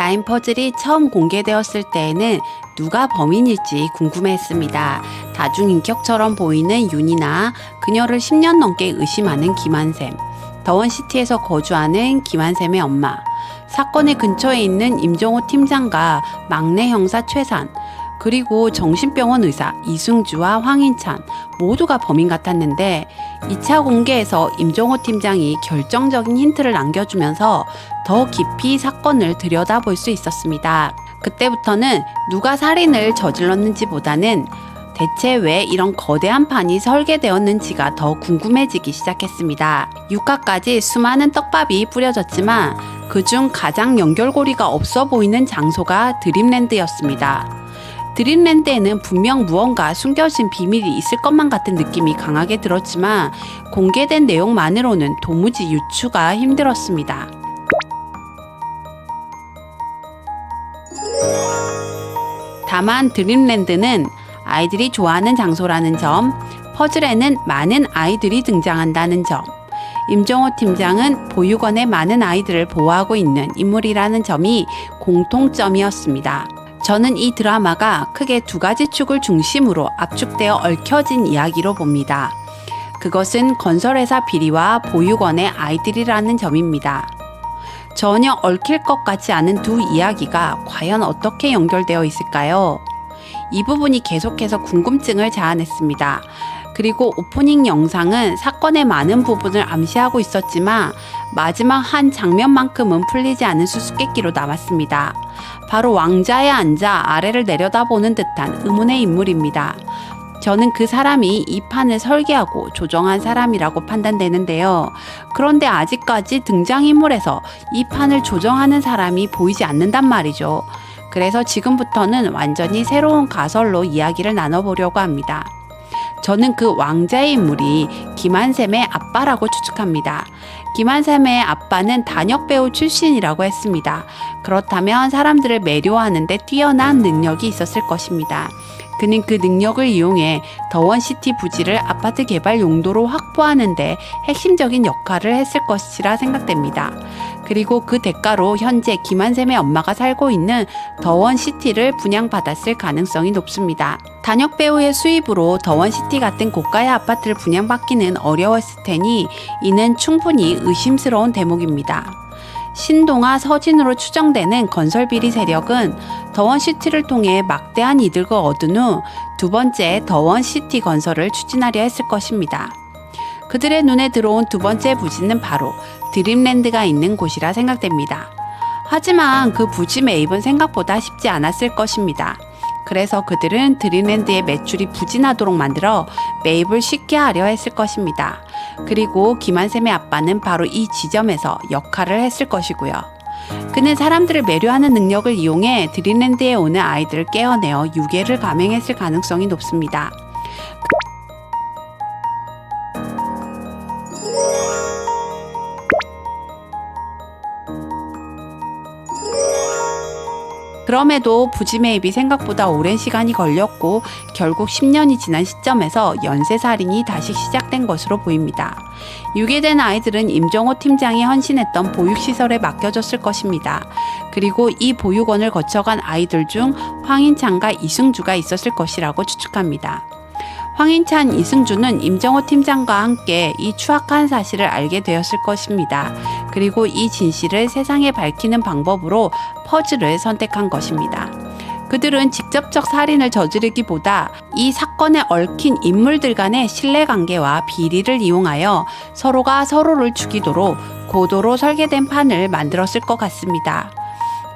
라인 퍼즐이 처음 공개되었을 때에는 누가 범인일지 궁금해했습니다. 다중인격처럼 보이는 윤이나 그녀를 10년 넘게 의심하는 김한샘, 더원시티에서 거주하는 김한샘의 엄마, 사건의 근처에 있는 임종호 팀장과 막내 형사 최산, 그리고 정신병원 의사 이승주와 황인찬 모두가 범인 같았는데 2차 공개에서 임종호 팀장이 결정적인 힌트를 남겨주면서 더 깊이 사건을 들여다볼 수 있었습니다. 그때부터는 누가 살인을 저질렀는지보다는 대체 왜 이런 거대한 판이 설계되었는지가 더 궁금해지기 시작했습니다. 육각까지 수많은 떡밥이 뿌려졌지만 그중 가장 연결고리가 없어 보이는 장소가 드림랜드였습니다. 드림랜드에는 분명 무언가 숨겨진 비밀이 있을 것만 같은 느낌이 강하게 들었지만 공개된 내용만으로는 도무지 유추가 힘들었습니다. 다만 드림랜드는 아이들이 좋아하는 장소라는 점, 퍼즐에는 많은 아이들이 등장한다는 점, 임종호 팀장은 보육원의 많은 아이들을 보호하고 있는 인물이라는 점이 공통점이었습니다. 저는 이 드라마가 크게 두 가지 축을 중심으로 압축되어 얽혀진 이야기로 봅니다. 그것은 건설회사 비리와 보육원의 아이들이라는 점입니다. 전혀 얽힐 것 같지 않은 두 이야기가 과연 어떻게 연결되어 있을까요? 이 부분이 계속해서 궁금증을 자아냈습니다. 그리고 오프닝 영상은 사건의 많은 부분을 암시하고 있었지만 마지막 한 장면만큼은 풀리지 않은 수수께끼로 남았습니다. 바로 왕자에 앉아 아래를 내려다보는 듯한 의문의 인물입니다. 저는 그 사람이 이 판을 설계하고 조정한 사람이라고 판단되는데요. 그런데 아직까지 등장인물에서 이 판을 조정하는 사람이 보이지 않는단 말이죠. 그래서 지금부터는 완전히 새로운 가설로 이야기를 나눠보려고 합니다. 저는 그 왕자의 인물이 김한샘의 아빠라고 추측합니다. 김한샘의 아빠는 단역 배우 출신이라고 했습니다. 그렇다면 사람들을 매료하는 데 뛰어난 능력이 있었을 것입니다. 그는 그 능력을 이용해 더원시티 부지를 아파트 개발 용도로 확보하는 데 핵심적인 역할을 했을 것이라 생각됩니다. 그리고 그 대가로 현재 김한샘의 엄마가 살고 있는 더원시티를 분양받았을 가능성이 높습니다. 단역 배우의 수입으로 더원시티 같은 고가의 아파트를 분양받기는 어려웠을 테니 이는 충분히 의심스러운 대목입니다. 신동아 서진으로 추정되는 건설비리 세력은 더원시티를 통해 막대한 이득을 얻은 후 두 번째 더원시티 건설을 추진하려 했을 것입니다. 그들의 눈에 들어온 두 번째 부지는 바로 드림랜드가 있는 곳이라 생각됩니다. 하지만 그 부지 매입은 생각보다 쉽지 않았을 것입니다. 그래서 그들은 드림랜드의 매출이 부진하도록 만들어 매입을 쉽게 하려 했을 것입니다. 그리고 김한샘의 아빠는 바로 이 지점에서 역할을 했을 것이고요. 그는 사람들을 매료하는 능력을 이용해 드림랜드에 오는 아이들을 깨어내어 유괴를 감행했을 가능성이 높습니다. 그럼에도 부지 매입이 생각보다 오랜 시간이 걸렸고 결국 10년이 지난 시점에서 연쇄살인이 다시 시작된 것으로 보입니다. 유괴된 아이들은 임종호 팀장이 헌신했던 보육시설에 맡겨졌을 것입니다. 그리고 이 보육원을 거쳐간 아이들 중 황인찬과 이승주가 있었을 것이라고 추측합니다. 황인찬, 이승주는 임종호 팀장과 함께 이 추악한 사실을 알게 되었을 것입니다. 그리고 이 진실을 세상에 밝히는 방법으로 퍼즐을 선택한 것입니다. 그들은 직접적 살인을 저지르기보다 이 사건에 얽힌 인물들 간의 신뢰관계와 비리를 이용하여 서로가 서로를 죽이도록 고도로 설계된 판을 만들었을 것 같습니다.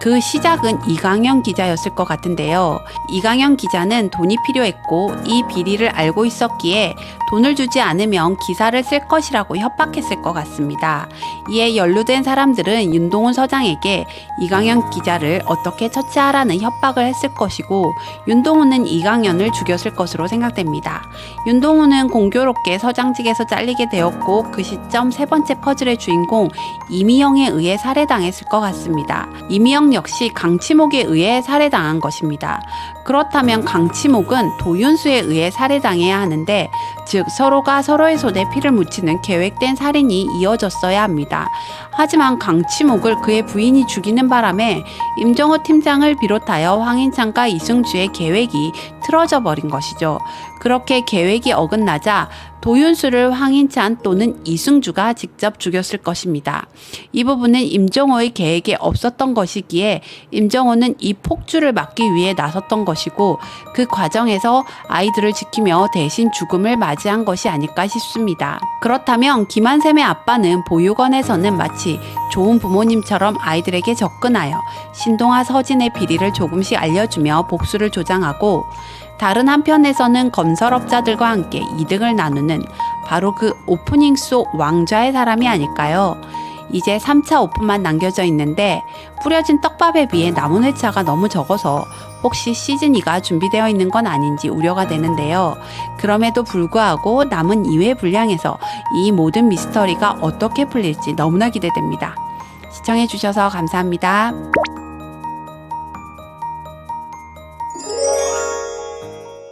그 시작은 이강현 기자였을 것 같은데요. 이강현 기자는 돈이 필요했고 이 비리를 알고 있었기에 돈을 주지 않으면 기사를 쓸 것이라고 협박했을 것 같습니다. 이에 연루된 사람들은 윤동훈 서장에게 이강현 기자를 어떻게 처치하라는 협박을 했을 것이고 윤동훈은 이강현을 죽였을 것으로 생각됩니다. 윤동훈은 공교롭게 서장직에서 잘리게 되었고 그 시점 세 번째 퍼즐의 주인공 이미영에 의해 살해당했을 것 같습니다. 이미영 임정 역시 강치목에 의해 살해당한 것입니다. 그렇다면 강치목은 도윤수에 의해 살해당해야 하는데, 즉 서로가 서로의 손에 피를 묻히는 계획된 살인이 이어졌어야 합니다. 하지만 강치목을 그의 부인이 죽이는 바람에 임정호 팀장을 비롯하여 황인찬과 이승주의 계획이 틀어져 버린 것이죠. 그렇게 계획이 어긋나자 도윤수를 황인찬 또는 이승주가 직접 죽였을 것입니다. 이 부분은 임정호의 계획에 없었던 것이기에 임정호는 이 폭주를 막기 위해 나섰던 것이고, 그 과정에서 아이들을 지키며 대신 죽음을 맞이한 것이 아닐까 싶습니다. 그렇다면 김한샘의 아빠는 보육원에서는 마치 좋은 부모님처럼 아이들에게 접근하여 신동아, 서진의 비리를 조금씩 알려주며 복수를 조장하고, 다른 한편에서는 건설업자들과 함께 이득을 나누는 바로 그 오프닝 속 왕좌의 사람이 아닐까요? 이제 3차 오픈만 남겨져 있는데 뿌려진 떡밥에 비해 남은 회차가 너무 적어서 혹시 시즌2가 준비되어 있는 건 아닌지 우려가 되는데요. 그럼에도 불구하고 남은 2회 분량에서 이 모든 미스터리가 어떻게 풀릴지 너무나 기대됩니다. 시청해주셔서 감사합니다.